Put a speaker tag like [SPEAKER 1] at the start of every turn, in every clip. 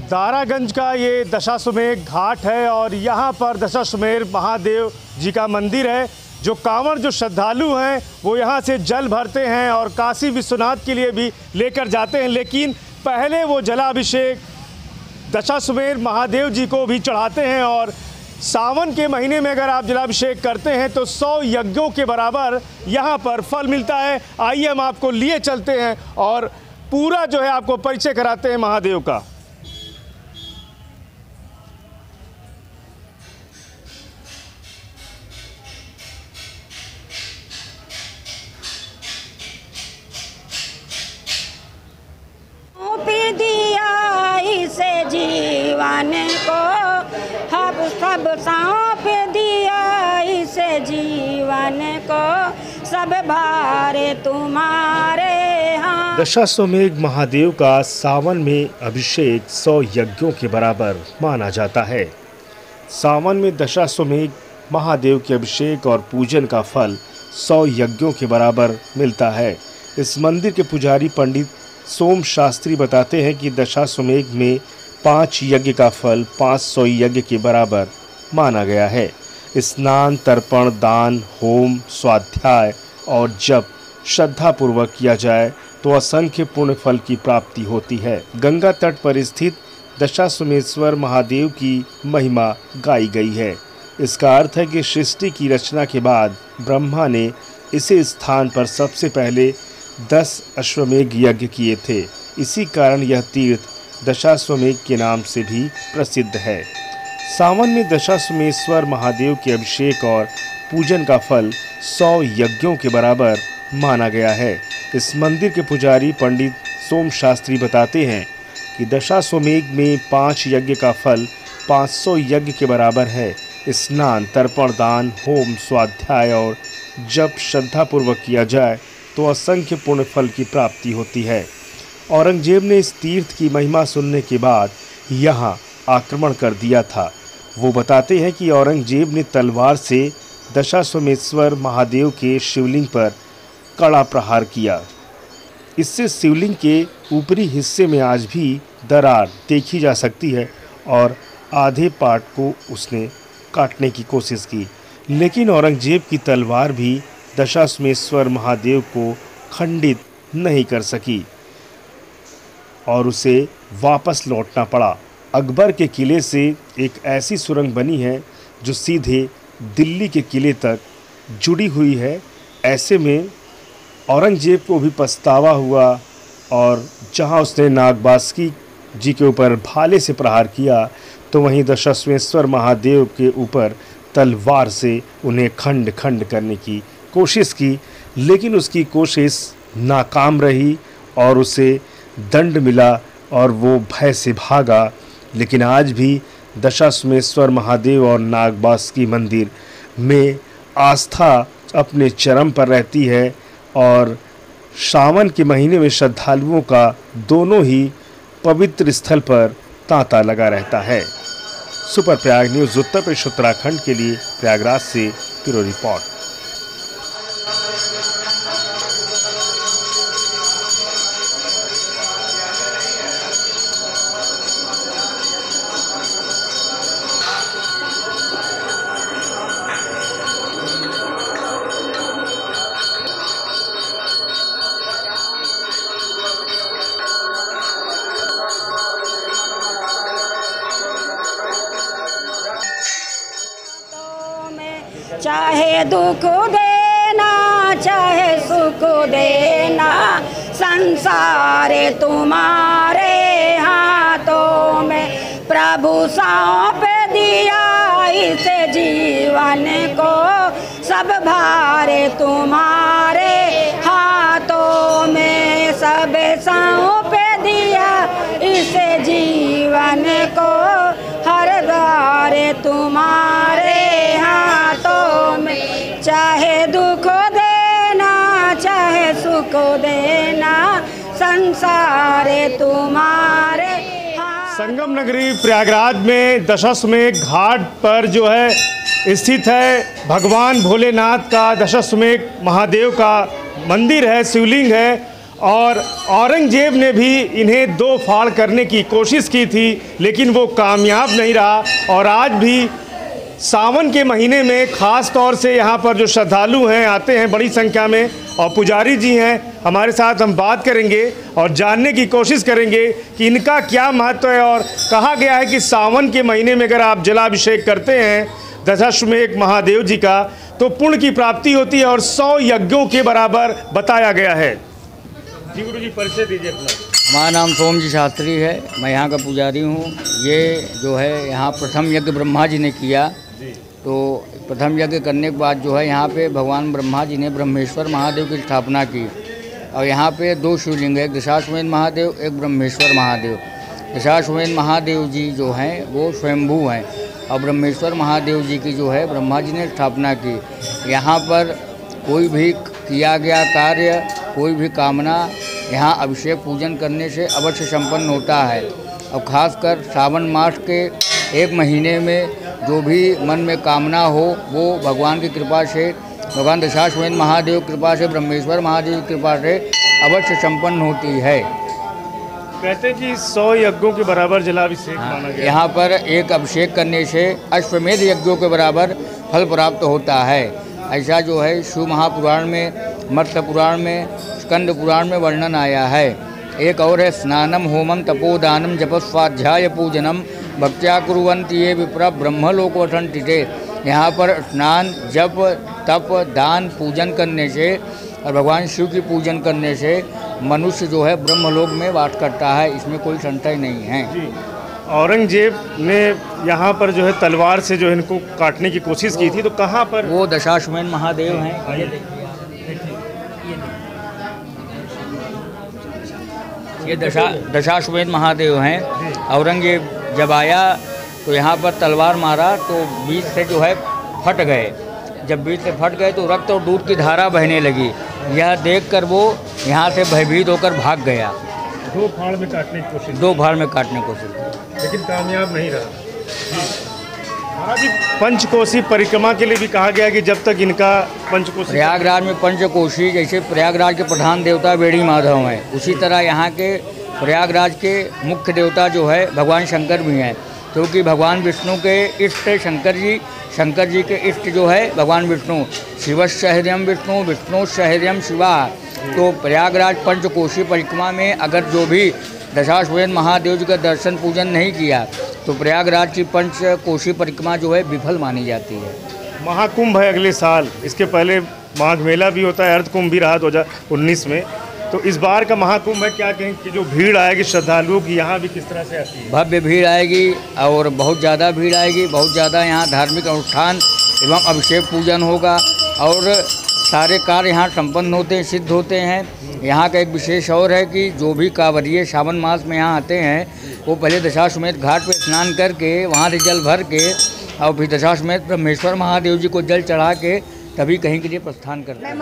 [SPEAKER 1] दारागंज का ये दशाश्वमेध घाट है और यहाँ पर दशाश्वमेध महादेव जी का मंदिर है। जो कांवड़ जो श्रद्धालु हैं वो यहाँ से जल भरते हैं और काशी विश्वनाथ के लिए भी लेकर जाते हैं, लेकिन पहले वो जलाभिषेक दशाश्वमेध महादेव जी को भी चढ़ाते हैं। और सावन के महीने में अगर आप जलाभिषेक करते हैं तो 100 यज्ञों के बराबर यहाँ पर फल मिलता है। आइए हम आपको लिए चलते हैं और पूरा जो है आपको परिचय कराते हैं महादेव का।
[SPEAKER 2] जीवन को हब सब सौंप दिया इसे जीवन को, सब भारे तुम्हारे हाथ।
[SPEAKER 1] दशाश्वमेध महादेव का सावन में अभिषेक 100 यज्ञों के बराबर माना जाता है। सावन में दशाश्वमेध महादेव के अभिषेक और पूजन का फल 100 यज्ञों के बराबर मिलता है। इस मंदिर के पुजारी पंडित सोम शास्त्री बताते हैं कि दशाश्वमेध में 5 यज्ञ का फल 500 यज्ञ के बराबर माना गया है। स्नान, तर्पण, दान, होम, स्वाध्याय और जप श्रद्धापूर्वक किया जाए तो असंख्य पुण्य फल की प्राप्ति होती है। गंगा तट पर स्थित दशाश्वमेधेश्वर महादेव की महिमा गाई गई है। इसका अर्थ है कि सृष्टि की रचना के बाद ब्रह्मा ने इसी स्थान पर सबसे पहले 10 अश्वमेध यज्ञ किए थे। इसी कारण यह तीर्थ दशाश्वमेध के नाम से भी प्रसिद्ध है। सावन में दशाश्वमेधेश्वर महादेव के अभिषेक और पूजन का फल 100 यज्ञों के बराबर माना गया है। इस मंदिर के पुजारी पंडित सोम शास्त्री बताते हैं कि दशाश्वमेध में 5 यज्ञ का फल 500 यज्ञ के बराबर है। स्नान, तर्पण, दान, होम, स्वाध्याय और जप श्रद्धापूर्वक किया जाए तो असंख्य पुण्य फल की प्राप्ति होती है। औरंगजेब ने इस तीर्थ की महिमा सुनने के बाद यहाँ आक्रमण कर दिया था। वो बताते हैं कि औरंगजेब ने तलवार से दशाश्वमेधेश्वर महादेव के शिवलिंग पर कड़ा प्रहार किया। इससे शिवलिंग के ऊपरी हिस्से में आज भी दरार देखी जा सकती है और आधे पार्ट को उसने काटने की कोशिश की, लेकिन औरंगजेब की तलवार भी दशाश्वमेधेश्वर महादेव को खंडित नहीं कर सकी और उसे वापस लौटना पड़ा। अकबर के किले से एक ऐसी सुरंग बनी है जो सीधे दिल्ली के किले तक जुड़ी हुई है। ऐसे में औरंगजेब को भी पछतावा हुआ और जहां उसने नागबासुकी जी के ऊपर भाले से प्रहार किया तो वहीं दशाश्वमेधेश्वर महादेव के ऊपर तलवार से उन्हें खंड खंड करने की कोशिश की, लेकिन उसकी कोशिश नाकाम रही और उसे दंड मिला और वो भय से भागा। लेकिन आज भी दशाश्वमेधेश्वर महादेव और नागबासुकी मंदिर में आस्था अपने चरम पर रहती है और सावन के महीने में श्रद्धालुओं का दोनों ही पवित्र स्थल पर तांता लगा रहता है। सुपर प्रयाग न्यूज़ उत्तर प्रदेश उत्तराखंड के लिए प्रयागराज से ब्यूरो रिपोर्ट।
[SPEAKER 2] चाहे दुख देना चाहे सुख देना, संसार तुम्हारे हाथों में। प्रभु सौंप दिया इसे जीवन को, सब भारे तुम्हारे हाथों में। सब सौंप दिया इसे जीवन को, हर द्वारे तुम्हारे हाथों में। चाहे दुख देना चाहे सुख देना, संसार तुम्हारे।
[SPEAKER 1] संगम नगरी प्रयागराज में दशाश्वमेध घाट पर जो है स्थित है भगवान भोलेनाथ का दशाश्वमेध महादेव का मंदिर है, शिवलिंग है। और औरंगजेब ने भी इन्हें दो फाड़ करने की कोशिश की थी, लेकिन वो कामयाब नहीं रहा। और आज भी सावन के महीने में ख़ास तौर से यहाँ पर जो श्रद्धालु हैं आते हैं बड़ी संख्या में, और पुजारी जी हैं हमारे साथ, हम बात करेंगे और जानने की कोशिश करेंगे कि इनका क्या महत्व है। और कहा गया है कि सावन के महीने में अगर आप जलाभिषेक करते हैं दशाश्वमेध महादेव जी का तो पुण्य की प्राप्ति होती है और 100 यज्ञों के बराबर बताया गया है। जी गुरु जी, परिचय दीजिए अपना।
[SPEAKER 3] हमारा नाम सोम जी शास्त्री है, मैं यहाँ का पुजारी हूँ। ये जो है यहाँ प्रथम यज्ञ ब्रह्मा जी ने किया, तो प्रथम यज्ञ करने के बाद जो है यहाँ पे भगवान ब्रह्मा जी ने ब्रह्मेश्वर महादेव की स्थापना की। और यहाँ पे 2 शिवलिंग है, एक दशाश्वमेध महादेव, एक ब्रह्मेश्वर महादेव। दशाश्वमेध महादेव जी जो हैं वो स्वयंभू हैं और ब्रह्मेश्वर महादेव जी की जो है ब्रह्मा जी ने स्थापना की। यहाँ पर कोई भी किया गया कार्य, कोई भी कामना यहाँ अभिषेक पूजन करने से अवश्य संपन्न होता है। और ख़ासकर सावन मास के एक महीने में जो भी मन में कामना हो वो भगवान की कृपा से, भगवान दशाश्वमेध महादेव की कृपा से, ब्रह्मेश्वर महादेव की कृपा से अवश्य संपन्न होती है।
[SPEAKER 1] कहते हैं कि 100 यज्ञों के बराबर जलाभिषेक माना गया।
[SPEAKER 3] यहाँ पर एक अभिषेक करने से अश्वमेध यज्ञों के बराबर फल प्राप्त होता है। ऐसा जो है शिव महापुराण में, मत्स्य पुराण में, स्कंद पुराण में वर्णन आया है। एक और है स्नानम होमम तपोदानम जपस्वाध्याय पूजनम भक्त्या कुर्वन्ति ये विप्रा ब्रह्मलोक वसन्ति। यहाँ पर स्नान, जप, तप, दान, पूजन करने से और भगवान शिव की पूजन करने से मनुष्य जो है ब्रह्मलोक में वास करता है, इसमें कोई संशय नहीं है।
[SPEAKER 1] जी, औरंगजेब ने यहाँ पर जो है तलवार से जो है इनको काटने की कोशिश की थी, तो कहाँ पर?
[SPEAKER 3] वो दशाश्वमेध महादेव हैं। ये दशाश्वमेध महादेव हैं। औरंगजेब जब आया तो यहाँ पर तलवार मारा तो बीच से जो है फट गए। जब बीच से फट गए तो रक्त और दूध की धारा बहने लगी। यह देखकर वो यहाँ से भयभीत होकर भाग गया।
[SPEAKER 1] 2 फाड़ में काटने की कोशिश,
[SPEAKER 3] 2 फाड़ में काटने की कोशिश,
[SPEAKER 1] लेकिन कामयाब नहीं रहा। महाराज जी, पंचकोशी परिक्रमा के लिए भी कहा गया कि जब तक इनका पंचकोशी,
[SPEAKER 3] प्रयागराज में पंचकोशी, जैसे प्रयागराज के प्रधान देवता बेड़ी माधव हैं, उसी तरह यहाँ के प्रयागराज के मुख्य देवता जो है भगवान शंकर भी हैं, क्योंकि भगवान विष्णु के इष्ट शंकर जी के इष्ट जो है भगवान विष्णु, शिवस्य हृदयम विष्णु, विष्णुस्य हृदयम शिवा। तो प्रयागराज पंचकोशी परिक्रमा में अगर जो भी दशाश्वमेध महादेव जी का दर्शन पूजन नहीं किया तो प्रयागराज की पंचकोशी परिक्रमा जो है विफल मानी जाती है।
[SPEAKER 1] महाकुंभ है अगले साल, इसके पहले माघ मेला भी होता है, अर्ध कुंभ भी रहा 2019 में, तो इस बार का महाकुंभ है, क्या कहें कि जो भीड़ आएगी श्रद्धालुओं की यहाँ भी किस तरह से आती है?
[SPEAKER 3] भव्य भीड़ आएगी और बहुत ज़्यादा भीड़ आएगी, बहुत ज़्यादा यहाँ धार्मिक अनुष्ठान एवं अभिषेक पूजन होगा और सारे कार्य यहाँ संपन्न होते हैं, सिद्ध होते हैं। यहाँ का एक विशेष और है कि जो भी कांवरिये सावन मास में यहाँ आते हैं वो पहले दशाश्वमेध घाट पर स्नान करके वहाँ से जल भर के और फिर दशाश्वमेध ब्रह्मेश्वर महादेव जी को जल चढ़ा के तभी कहीं के लिए प्रस्थान करते हैं।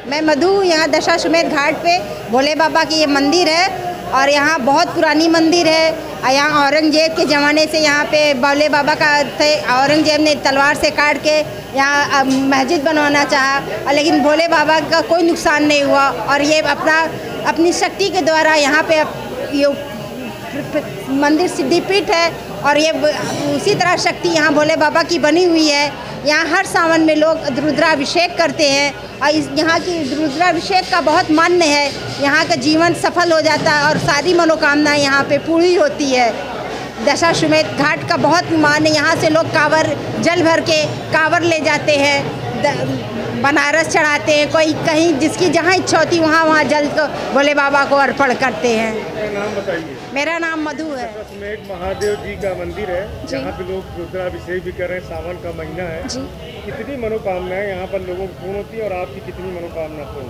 [SPEAKER 4] मैं मधु, यहाँ दशाश्वमेध घाट पे भोले बाबा की ये मंदिर है और यहाँ बहुत पुरानी मंदिर है। यहाँ औरंगजेब के ज़माने से यहाँ पे भोले बाबा का थे, औरंगजेब ने तलवार से काट के यहाँ मस्जिद बनवाना चाहा, लेकिन भोले बाबा का कोई नुकसान नहीं हुआ और ये अपनी शक्ति के द्वारा यहाँ पे ये मंदिर सिद्धिपीठ है और ये उसी तरह शक्ति यहाँ भोले बाबा की बनी हुई है। यहाँ हर सावन में लोग रुद्राभिषेक करते हैं और यहाँ की रुद्राभिषेक का बहुत मान्य है। यहाँ का जीवन सफल हो जाता है और सारी मनोकामनाएं यहाँ पे पूरी होती है। दशाश्वमेध घाट का बहुत मान्य, यहाँ से लोग कांवर जल भर के कांवर ले जाते हैं, बनारस चढ़ाते हैं, कोई कहीं जिसकी जहाँ इच्छा होती वहाँ जल को भोले बाबा को अर्पण करते हैं।
[SPEAKER 1] नाम बताइए।
[SPEAKER 4] मेरा नाम मधु है।
[SPEAKER 1] दशाश्वमेध महादेव जी का मंदिर है जहाँ पे लोग रुद्राभिषेक भी कर रहे हैं, सावन का महीना है जी। कितनी मनोकामनाएं यहाँ पर लोगों को पूर्ण होती है और आपकी कितनी मनोकामना पूर्ण?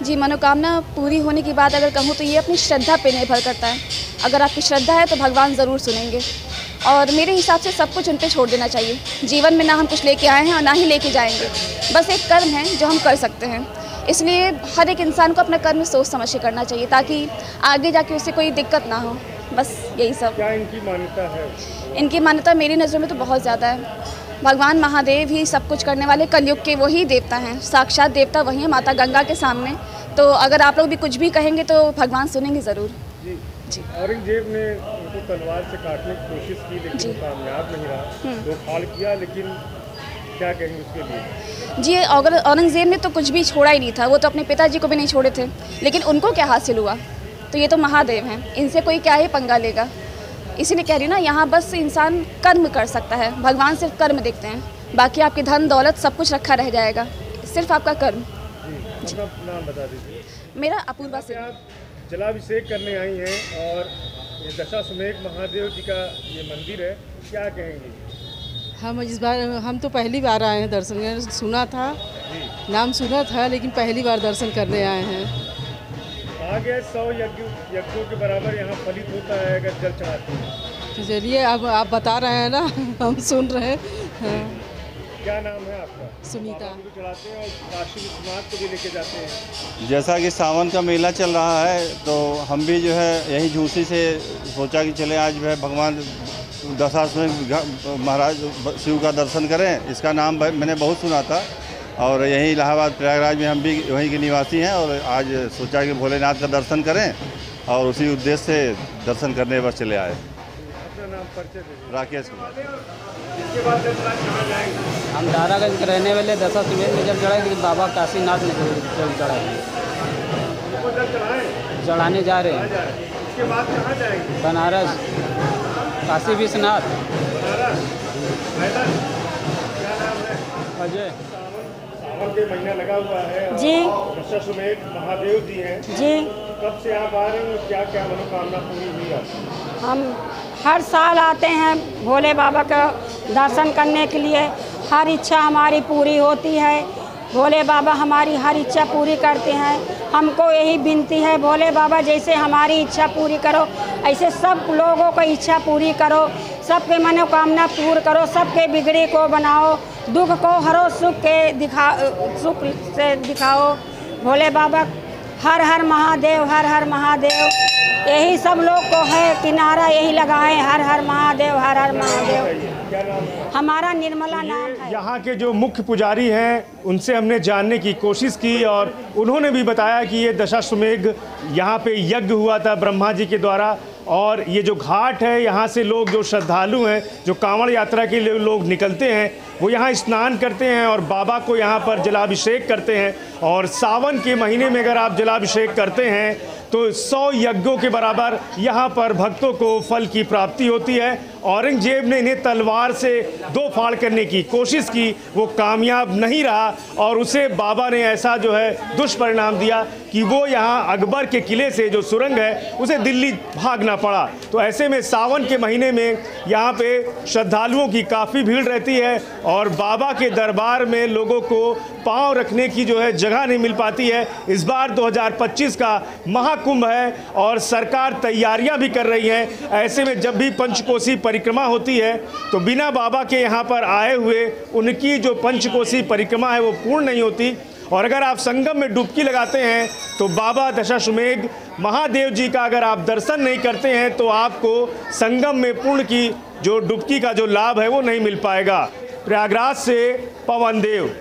[SPEAKER 5] जी, मनोकामना पूरी होने की बात अगर कहूँ तो ये अपनी श्रद्धा पे निर्भर करता है। अगर आपकी श्रद्धा है तो भगवान ज़रूर सुनेंगे और मेरे हिसाब से सब कुछ उन पे छोड़ देना चाहिए। जीवन में ना हम कुछ लेके आए हैं और ना ही लेके जाएंगे, बस एक कर्म है जो हम कर सकते हैं। इसलिए हर एक इंसान को अपना कर्म सोच समझ के करना चाहिए ताकि आगे जाके उससे कोई दिक्कत ना हो, बस यही सब।
[SPEAKER 1] क्या इनकी मान्यता है?
[SPEAKER 5] इनकी मान्यता मेरी नज़र में तो बहुत ज़्यादा है। भगवान महादेव ही सब कुछ करने वाले कलयुग के वही देवता हैं, साक्षात देवता वही है। माता गंगा के सामने तो अगर आप लोग भी कुछ भी कहेंगे तो भगवान सुनेंगे ज़रूर।
[SPEAKER 1] जी। औरंगजेब ने उनको तलवार से काटने की कोशिश की लेकिन वो कामयाब नहीं रहा, 2 फाड़ किया, लेकिन क्या कहेंगे उसके लिए?
[SPEAKER 5] जी, अगर औरंगज़ेब ने तो कुछ भी छोड़ा ही नहीं था, वो तो अपने पिताजी को भी नहीं छोड़े थे, लेकिन उनको क्या हासिल हुआ? तो ये तो महादेव हैं, इनसे कोई क्या ही पंगा लेगा। इसीलिए कह रही हूँ ना, यहाँ बस इंसान कर्म कर सकता है, भगवान सिर्फ कर्म देखते हैं, बाकी आपकी धन दौलत सब कुछ रखा रह जाएगा, सिर्फ आपका कर्म।
[SPEAKER 1] जी। अपना नाम बता दीजिए।
[SPEAKER 5] मेरा अपूर्वा सिंह।
[SPEAKER 1] आप जलाभिषेक करने आई हैं और ये दशाश्वमेध महादेव जी का ये मंदिर है, क्या कहेंगे?
[SPEAKER 6] हम तो पहली बार आए हैं दर्शन करने, सुना था, नाम सुना था, लेकिन पहली बार दर्शन करने आए हैं।
[SPEAKER 1] आगे 100 यज्ञों के बराबर यहाँ फलित होता है अगर जल चढ़ाते हैं।
[SPEAKER 6] तो चलिए, अब आप बता रहे हैं ना, हम सुन रहे हैं। हाँ।
[SPEAKER 1] क्या नाम है आपका?
[SPEAKER 6] सुनीता।
[SPEAKER 1] चढ़ाते हैं और काशी विश्वनाथ को भी लेके जाते हैं।
[SPEAKER 7] जैसा कि सावन का मेला चल रहा है तो हम भी जो है यही झूसी से सोचा कि चले आज जो है भगवान दशाश्वमेध महाराज शिव का दर्शन करें। इसका नाम मैंने बहुत सुना था और यहीं इलाहाबाद प्रयागराज में हम भी वहीं के निवासी हैं और आज सोचा कि भोलेनाथ का दर्शन करें और उसी उद्देश्य से दर्शन करने बस चले आए।
[SPEAKER 1] अपना नाम परिचय दीजिए।
[SPEAKER 7] राकेश कुमार।
[SPEAKER 1] इसके बाद जल कहाँ जाएंगे?
[SPEAKER 8] हम दारागंज के रहने वाले दशाश्वमेध में जल चढ़ाएंगे, लेकिन बाबा काशीनाथ में जल चढ़ाएंगे, चढ़ाने जा रहे हैं।
[SPEAKER 1] इसके बाद कहाँ जाएंगे?
[SPEAKER 8] बनारस, काशी विश्वनाथ।
[SPEAKER 1] क्या नाम है?
[SPEAKER 8] अजय।
[SPEAKER 1] सावन के महीना लगा हुआ है और
[SPEAKER 2] जी।
[SPEAKER 1] दशाश्वमेध महादेव जी हैं।
[SPEAKER 2] जी,
[SPEAKER 1] कब से आप आ रहे हैं, क्या क्या मनोकामना पूरी हुई आपकी?
[SPEAKER 2] हम हर साल आते हैं भोले बाबा का दर्शन करने के लिए, हर इच्छा हमारी पूरी होती है। भोले बाबा हमारी हर इच्छा पूरी करते हैं। हमको यही विनती है, भोले बाबा जैसे हमारी इच्छा पूरी करो, ऐसे सब लोगों को इच्छा पूरी करो, सबके मनोकामना पूर्ण करो, सबके बिगड़ी को बनाओ, दुख को हरो, सुख से दिखाओ। भोले बाबा हर हर महादेव, हर हर महादेव, यही सब लोग को है कि नारा यही लगाएं, हर हर महादेव, हर हर महादेव। हमारा निर्मला नाम है।
[SPEAKER 1] यहाँ के जो मुख्य पुजारी हैं उनसे हमने जानने की कोशिश की और उन्होंने भी बताया कि ये दशाश्वमेध यहाँ पे यज्ञ हुआ था ब्रह्मा जी के द्वारा और ये जो घाट है यहाँ से लोग जो श्रद्धालु हैं, जो कांवड़ यात्रा के लिए लोग निकलते हैं, वो यहाँ स्नान करते हैं और बाबा को यहाँ पर जलाभिषेक करते हैं। और सावन के महीने में अगर आप जलाभिषेक करते हैं तो 100 यज्ञों के बराबर यहाँ पर भक्तों को फल की प्राप्ति होती है। औरंगजेब ने इन्हें तलवार से 2 फाड़ करने की कोशिश की, वो कामयाब नहीं रहा और उसे बाबा ने ऐसा जो है दुष्परिणाम दिया कि वो यहाँ अकबर के किले से जो सुरंग है उसे दिल्ली भागना पड़ा। तो ऐसे में सावन के महीने में यहाँ पे श्रद्धालुओं की काफ़ी भीड़ रहती है और बाबा के दरबार में लोगों को पांव रखने की जो है जगह नहीं मिल पाती है। इस बार 2025 का महाकुंभ है और सरकार तैयारियां भी कर रही है। ऐसे में जब भी पंचकोसी परिक्रमा होती है तो बिना बाबा के यहाँ पर आए हुए उनकी जो पंचकोसी परिक्रमा है वो पूर्ण नहीं होती। और अगर आप संगम में डुबकी लगाते हैं तो बाबा दशाश्वमेध महादेव जी का अगर आप दर्शन नहीं करते हैं तो आपको संगम में पूर्ण की जो डुबकी का जो लाभ है वो नहीं मिल पाएगा। प्रयागराज से पवन देव।